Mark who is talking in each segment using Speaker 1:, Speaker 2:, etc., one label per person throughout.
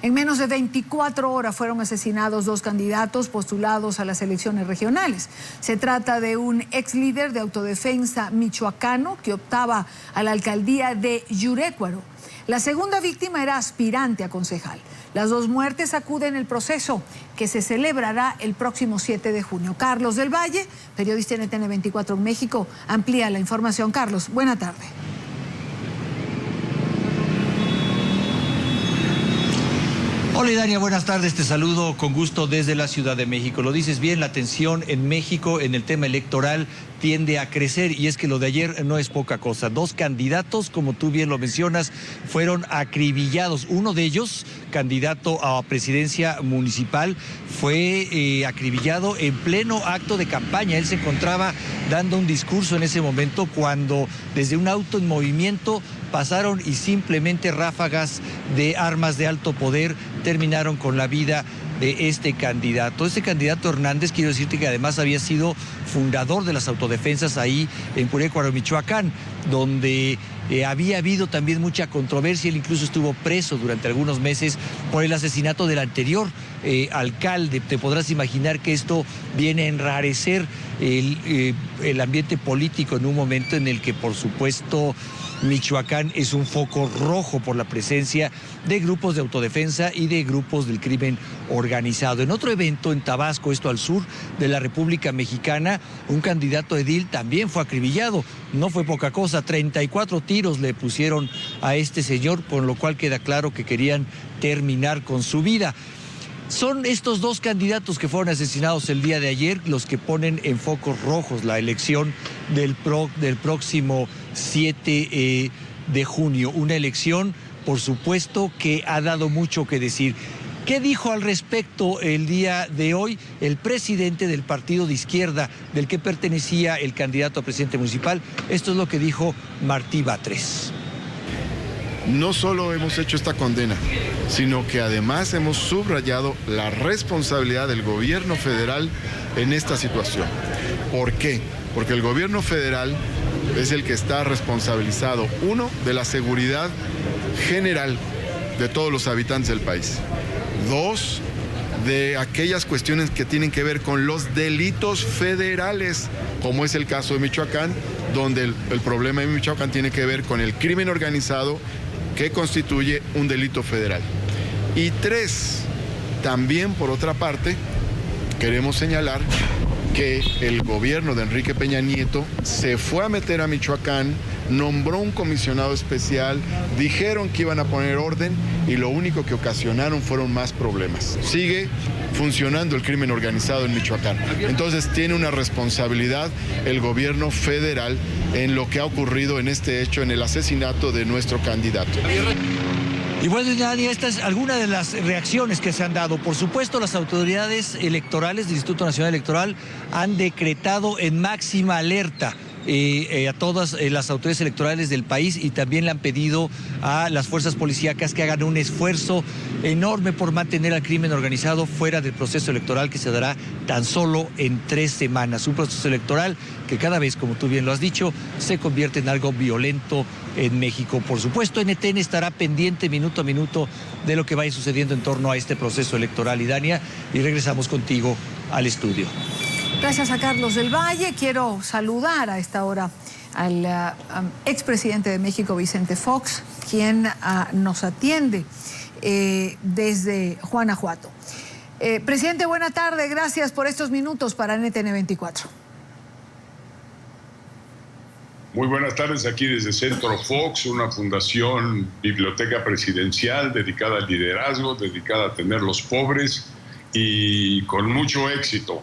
Speaker 1: En menos de 24 horas fueron asesinados 2 candidatos postulados a las elecciones regionales. Se trata de un ex líder de autodefensa michoacano que optaba a la alcaldía de Yurécuaro. La segunda víctima era aspirante a concejal. Las 2 muertes acuden el proceso que se celebrará el próximo 7 de junio. Carlos del Valle, periodista NTN 24 en México, amplía la información. Carlos, buena tarde.
Speaker 2: Hola Idania, buenas tardes, te saludo con gusto desde la Ciudad de México. Lo dices bien, la tensión en México en el tema electoral tiende a crecer y es que lo de ayer no es poca cosa. 2 candidatos, como tú bien lo mencionas, fueron acribillados. Uno de ellos, candidato a presidencia municipal, fue acribillado en pleno acto de campaña. Él se encontraba dando un discurso en ese momento cuando desde un auto en movimiento pasaron y simplemente ráfagas de armas de alto poder terminaron con la vida de este candidato. Este candidato Hernández, quiero decirte que además había sido fundador de las autodefensas ahí en Yurécuaro, Michoacán, donde había habido también mucha controversia. Él incluso estuvo preso durante algunos meses por el asesinato del anterior alcalde. Te podrás imaginar que esto viene a enrarecer el ambiente político en un momento en el que, por supuesto, Michoacán es un foco rojo por la presencia de grupos de autodefensa y de grupos del crimen organizado. En otro evento en Tabasco, esto al sur de la República Mexicana, un candidato edil también fue acribillado. No fue poca cosa, 34 tiros le pusieron a este señor, con lo cual queda claro que querían terminar con su vida. Son estos 2 candidatos que fueron asesinados el día de ayer los que ponen en focos rojos la elección del próximo 7 de junio. Una elección, por supuesto, que ha dado mucho que decir. ¿Qué dijo al respecto el día de hoy el presidente del partido de izquierda del que pertenecía el candidato a presidente municipal? Esto es lo que dijo Martí Batres.
Speaker 3: No solo hemos hecho esta condena, sino que además hemos subrayado la responsabilidad del gobierno federal en esta situación. ¿Por qué? Porque el gobierno federal es el que está responsabilizado, 1, de la seguridad general de todos los habitantes del país. 2, de aquellas cuestiones que tienen que ver con los delitos federales, como es el caso de Michoacán, donde el problema de Michoacán tiene que ver con el crimen organizado que constituye un delito federal. Y 3, también por otra parte, queremos señalar que el gobierno de Enrique Peña Nieto se fue a meter a Michoacán, nombró un comisionado especial, dijeron que iban a poner orden y lo único que ocasionaron fueron más problemas. Sigue funcionando el crimen organizado en Michoacán. Entonces tiene una responsabilidad el gobierno federal en lo que ha ocurrido en este hecho, en el asesinato de nuestro candidato.
Speaker 2: Y bueno, Nadia, esta es alguna de las reacciones que se han dado. Por supuesto, las autoridades electorales del Instituto Nacional Electoral han decretado en máxima alerta a todas las autoridades electorales del país y también le han pedido a las fuerzas policíacas que hagan un esfuerzo enorme por mantener al crimen organizado fuera del proceso electoral que se dará tan solo en 3 semanas. Un proceso electoral que cada vez, como tú bien lo has dicho, se convierte en algo violento en México. Por supuesto, NTN estará pendiente minuto a minuto de lo que vaya sucediendo en torno a este proceso electoral, Idania, y regresamos contigo al estudio.
Speaker 1: Gracias a Carlos del Valle. Quiero saludar a esta hora al expresidente de México, Vicente Fox, quien nos atiende desde Guanajuato. Presidente, buena tarde. Gracias por estos minutos para NTN 24.
Speaker 4: Muy buenas tardes aquí desde Centro Fox, una fundación biblioteca presidencial dedicada al liderazgo, dedicada a atender a los pobres y con mucho éxito.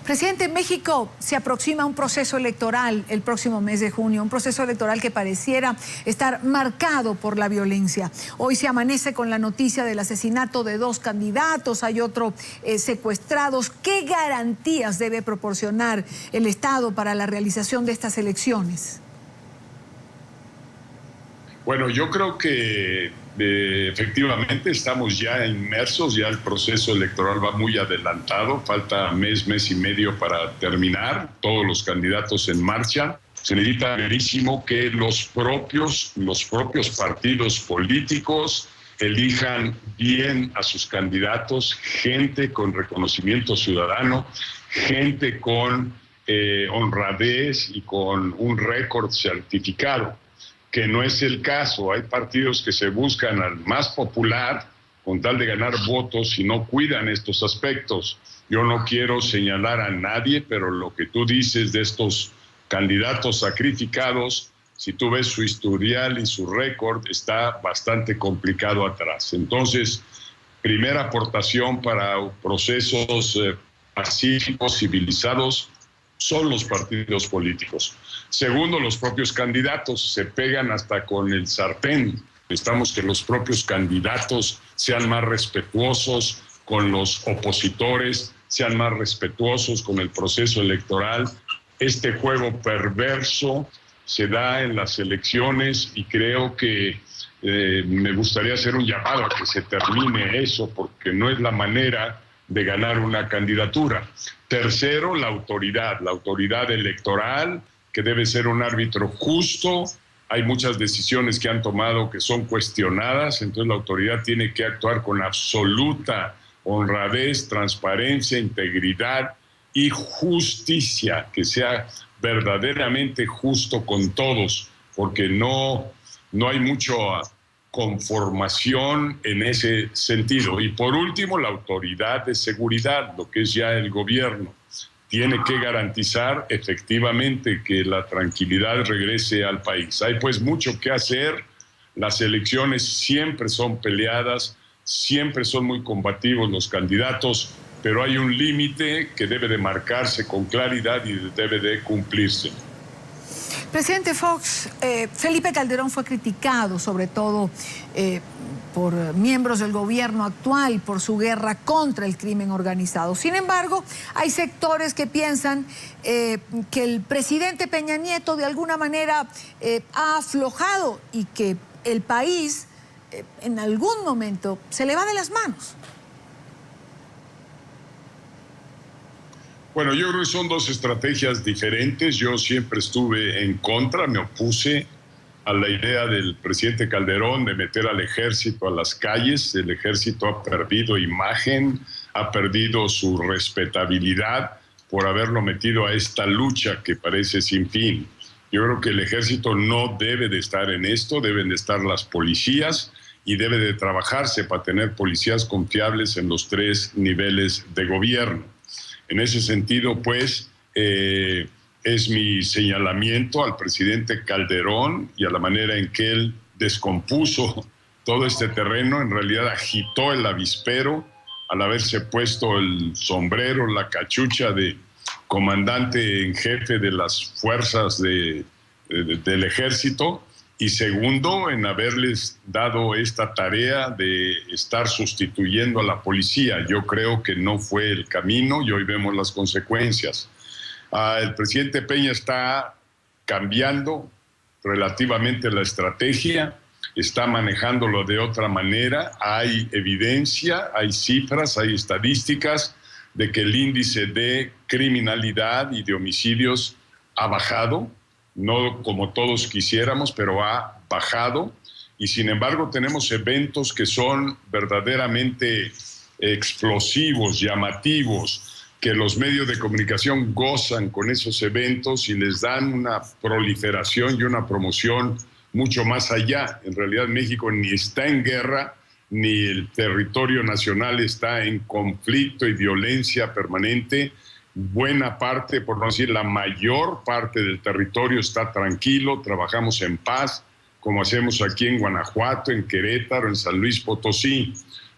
Speaker 1: Presidente, en México se aproxima un proceso electoral el próximo mes de junio, un proceso electoral que pareciera estar marcado por la violencia. Hoy se amanece con la noticia del asesinato de 2 candidatos, hay otro secuestrados. ¿Qué garantías debe proporcionar el Estado para la realización de estas elecciones?
Speaker 4: Bueno, yo creo que efectivamente estamos ya inmersos, ya el proceso electoral va muy adelantado, falta mes y medio para terminar, todos los candidatos en marcha. Se necesita verísimo que los propios partidos políticos elijan bien a sus candidatos, gente con reconocimiento ciudadano, gente con honradez y con un récord certificado, que no es el caso. Hay partidos que se buscan al más popular con tal de ganar votos y no cuidan estos aspectos. Yo no quiero señalar a nadie, pero lo que tú dices de estos candidatos sacrificados, si tú ves su historial y su récord, está bastante complicado atrás. Entonces, primera aportación para procesos pacíficos, civilizados, son los partidos políticos. Segundo, los propios candidatos se pegan hasta con el sartén. Necesitamos que los propios candidatos sean más respetuosos con los opositores, sean más respetuosos con el proceso electoral. Este juego perverso se da en las elecciones y creo que me gustaría hacer un llamado a que se termine eso, porque no es la manera de ganar una candidatura. Tercero, la autoridad electoral, que debe ser un árbitro justo. Hay muchas decisiones que han tomado que son cuestionadas, entonces la autoridad tiene que actuar con absoluta honradez, transparencia, integridad y justicia, que sea verdaderamente justo con todos, porque no hay mucha conformación en ese sentido. Y por último, la autoridad de seguridad, lo que es ya el gobierno, tiene que garantizar efectivamente que la tranquilidad regrese al país. Hay pues mucho que hacer. Las elecciones siempre son peleadas, siempre son muy combativos los candidatos, pero hay un límite que debe de marcarse con claridad y debe de cumplirse.
Speaker 1: Presidente Fox, Felipe Calderón fue criticado sobre todo por miembros del gobierno actual por su guerra contra el crimen organizado. Sin embargo, hay sectores que piensan que el presidente Peña Nieto de alguna manera ha aflojado y que el país en algún momento se le va de las manos.
Speaker 4: Bueno, yo creo que son dos estrategias diferentes. Yo siempre estuve en contra, me opuse a la idea del presidente Calderón de meter al ejército a las calles. El ejército ha perdido imagen, ha perdido su respetabilidad por haberlo metido a esta lucha que parece sin fin. Yo creo que el ejército no debe de estar en esto, deben de estar las policías y debe de trabajarse para tener policías confiables en los 3 niveles de gobierno. En ese sentido, pues, es mi señalamiento al presidente Calderón y a la manera en que él descompuso todo este terreno. En realidad agitó el avispero al haberse puesto el sombrero, la cachucha de comandante en jefe de las fuerzas del ejército. Y segundo, en haberles dado esta tarea de estar sustituyendo a la policía. Yo creo que no fue el camino y hoy vemos las consecuencias. El presidente Peña está cambiando relativamente la estrategia, está manejándolo de otra manera. Hay evidencia, hay cifras, hay estadísticas de que el índice de criminalidad y de homicidios ha bajado. No como todos quisiéramos, pero ha bajado. Y sin embargo tenemos eventos que son verdaderamente explosivos, llamativos, que los medios de comunicación gozan con esos eventos y les dan una proliferación y una promoción mucho más allá. En realidad México ni está en guerra, ni el territorio nacional está en conflicto y violencia permanente. Buena parte, por no decir la mayor parte del territorio está tranquilo, trabajamos en paz, como hacemos aquí en Guanajuato, en Querétaro, en San Luis Potosí,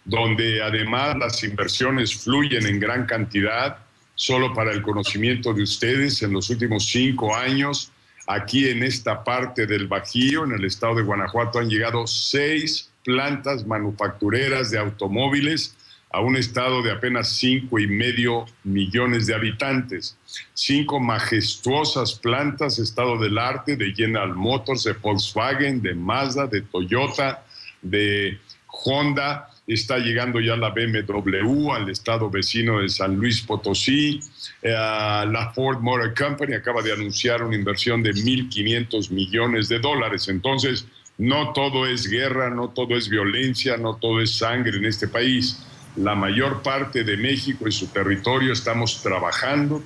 Speaker 4: donde además las inversiones fluyen en gran cantidad. Solo para el conocimiento de ustedes, en los últimos 5 años, aquí en esta parte del Bajío, en el estado de Guanajuato, han llegado 6 plantas manufactureras de automóviles a un estado de apenas 5,5 millones de habitantes. 5 majestuosas plantas, estado del arte, de General Motors, de Volkswagen, de Mazda, de Toyota, de Honda. Está llegando ya la BMW al estado vecino de San Luis Potosí. La Ford Motor Company acaba de anunciar una inversión de $1,500 millones. Entonces, No todo es guerra, no todo es violencia, no todo es sangre en este país. La mayor parte de México y su territorio estamos trabajando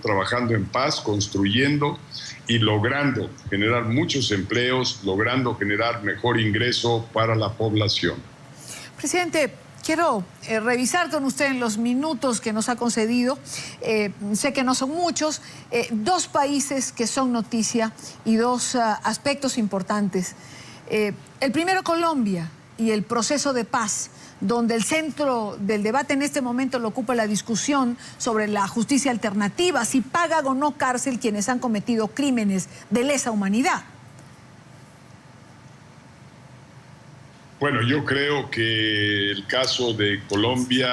Speaker 4: en paz, construyendo y logrando generar muchos empleos, logrando generar mejor ingreso para la población.
Speaker 1: Presidente, quiero revisar con usted en los minutos que nos ha concedido, sé que no son muchos, dos países que son noticia y dos aspectos importantes. El primero, Colombia y el proceso de paz, donde el centro del debate en este momento lo ocupa la discusión sobre la justicia alternativa, si pagan o no cárcel quienes han cometido crímenes de lesa humanidad.
Speaker 4: Bueno, yo creo que el caso de Colombia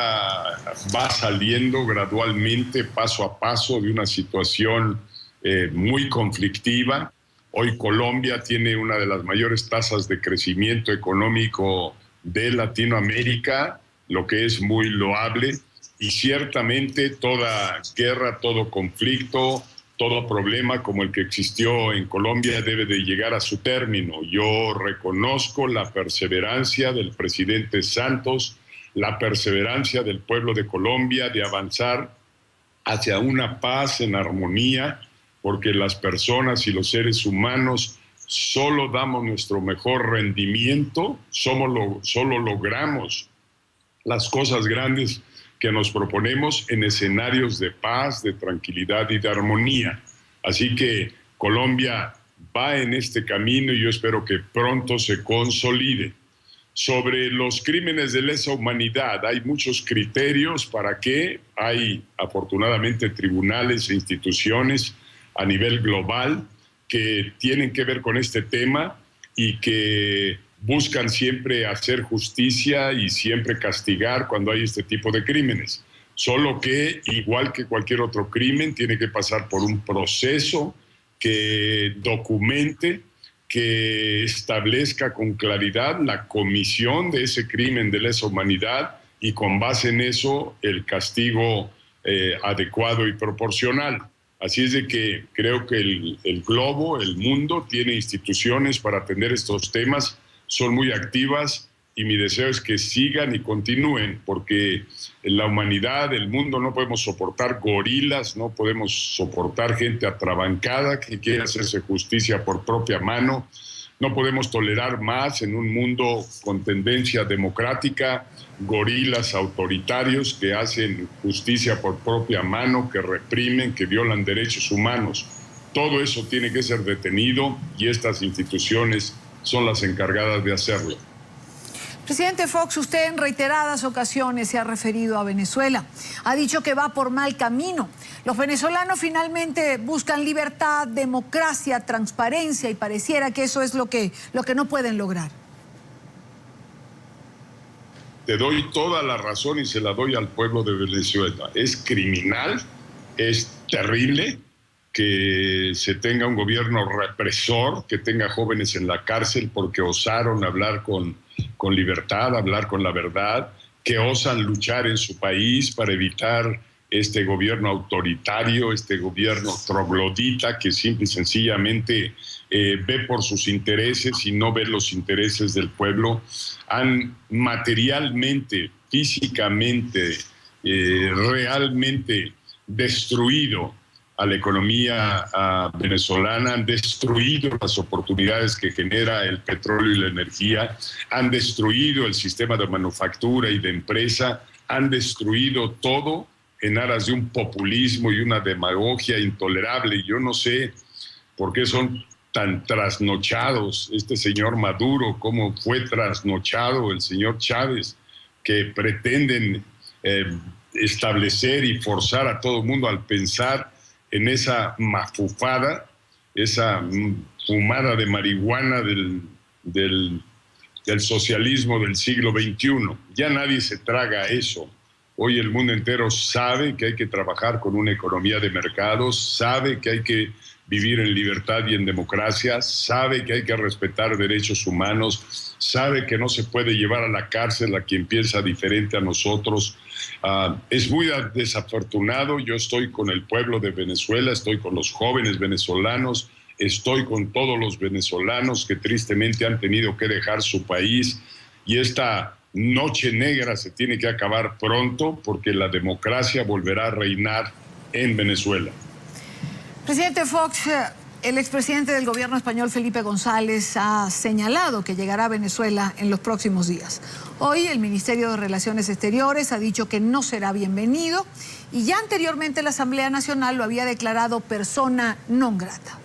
Speaker 4: va saliendo gradualmente, paso a paso, de una situación muy conflictiva. Hoy Colombia tiene una de las mayores tasas de crecimiento económico de Latinoamérica, lo que es muy loable, y ciertamente toda guerra, todo conflicto, todo problema como el que existió en Colombia debe de llegar a su término. Yo reconozco la perseverancia del presidente Santos, la perseverancia del pueblo de Colombia de avanzar hacia una paz en armonía, porque las personas y los seres humanos solo damos nuestro mejor rendimiento, solo logramos las cosas grandes que nos proponemos en escenarios de paz, de tranquilidad y de armonía. Así que Colombia va en este camino y yo espero que pronto se consolide. Sobre los crímenes de lesa humanidad, hay muchos criterios para que hay afortunadamente tribunales e instituciones a nivel global que tienen que ver con este tema y que buscan siempre hacer justicia y siempre castigar cuando hay este tipo de crímenes. Solo que, igual que cualquier otro crimen, tiene que pasar por un proceso que documente, que establezca con claridad la comisión de ese crimen de lesa humanidad y con base en eso el castigo adecuado y proporcional. Así es de que creo que el globo, el mundo, tiene instituciones para atender estos temas, son muy activas y mi deseo es que sigan y continúen, porque en la humanidad, el mundo, no podemos soportar gorilas, no podemos soportar gente atrabancada que quiere hacerse justicia por propia mano, no podemos tolerar más en un mundo con tendencia democrática gorilas autoritarios que hacen justicia por propia mano, que reprimen, que violan derechos humanos. Todo eso tiene que ser detenido y estas instituciones son las encargadas de hacerlo.
Speaker 1: Presidente Fox, usted en reiteradas ocasiones se ha referido a Venezuela. Ha dicho que va por mal camino. Los venezolanos finalmente buscan libertad, democracia, transparencia y pareciera que eso es lo que no pueden lograr.
Speaker 4: Te doy toda la razón y se la doy al pueblo de Venezuela. Es criminal, es terrible que se tenga un gobierno represor, que tenga jóvenes en la cárcel porque osaron hablar con libertad, hablar con la verdad, que osan luchar en su país para evitar este gobierno autoritario, este gobierno troglodita que simple y sencillamente ve por sus intereses y no ve los intereses del pueblo. Han materialmente, físicamente, realmente destruido a la economía venezolana, han destruido las oportunidades que genera el petróleo y la energía, han destruido el sistema de manufactura y de empresa, han destruido todo en aras de un populismo y una demagogia intolerable. Yo no sé por qué son tan trasnochados este señor Maduro, cómo fue trasnochado el señor Chávez, que pretenden establecer y forzar a todo el mundo al pensar en esa mafufada, esa fumada de marihuana del socialismo del siglo XXI. Ya nadie se traga eso. Hoy el mundo entero sabe que hay que trabajar con una economía de mercados, sabe que hay que vivir en libertad y en democracia, sabe que hay que respetar derechos humanos, sabe que no se puede llevar a la cárcel a quien piensa diferente a nosotros. Es muy desafortunado. Yo estoy con el pueblo de Venezuela, estoy con los jóvenes venezolanos, Estoy con todos los venezolanos que tristemente han tenido que dejar su país, y esta noche negra se tiene que acabar pronto porque la democracia volverá a reinar en Venezuela.
Speaker 1: Presidente Fox, el expresidente del gobierno español, Felipe González, ha señalado que llegará a Venezuela en los próximos días. Hoy el Ministerio de Relaciones Exteriores ha dicho que no será bienvenido, y ya anteriormente la Asamblea Nacional lo había declarado persona non grata.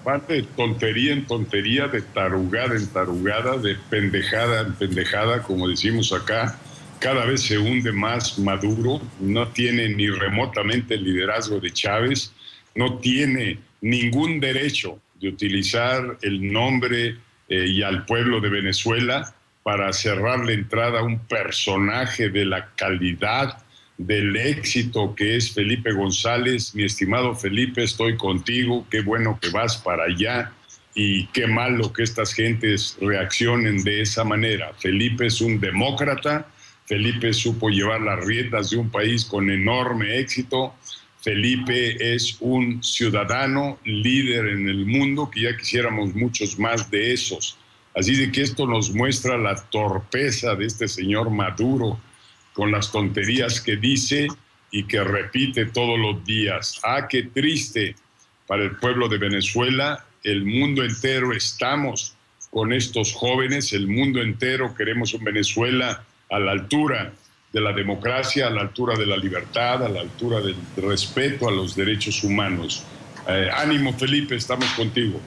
Speaker 4: Parte de tontería en tontería, de tarugada en tarugada, de pendejada en pendejada, como decimos acá. Cada vez se hunde más Maduro, no tiene ni remotamente el liderazgo de Chávez, no tiene ningún derecho de utilizar el nombre y al pueblo de Venezuela para cerrar la entrada a un personaje de la calidad, del éxito que es Felipe González. Mi estimado Felipe, estoy contigo, qué bueno que vas para allá y qué malo que estas gentes reaccionen de esa manera. Felipe es un demócrata, Felipe supo llevar las riendas de un país con enorme éxito, Felipe es un ciudadano líder en el mundo, que ya quisiéramos muchos más de esos. Así de que esto nos muestra la torpeza de este señor Maduro, con las tonterías que dice y que repite todos los días. ¡Ah, qué triste para el pueblo de Venezuela! El mundo entero estamos con estos jóvenes, el mundo entero queremos un Venezuela a la altura de la democracia, a la altura de la libertad, a la altura del respeto a los derechos humanos. Ánimo, Felipe, estamos contigo.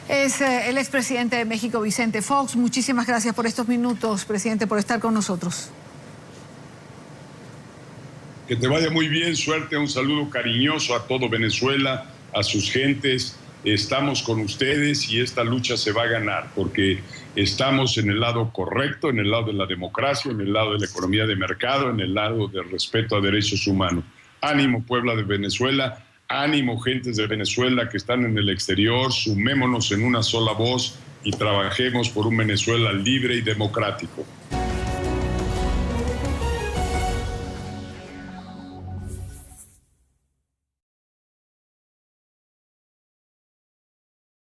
Speaker 1: Es el expresidente de México, Vicente Fox. Muchísimas gracias por estos minutos, presidente, por estar con nosotros.
Speaker 4: Que te vaya muy bien, suerte, un saludo cariñoso a todo Venezuela, a sus gentes. Estamos con ustedes y esta lucha se va a ganar porque estamos en el lado correcto, en el lado de la democracia, en el lado de la economía de mercado, en el lado del respeto a derechos humanos. Ánimo, Puebla de Venezuela, ánimo, gentes de Venezuela que están en el exterior, sumémonos en una sola voz y trabajemos por un Venezuela libre y democrático.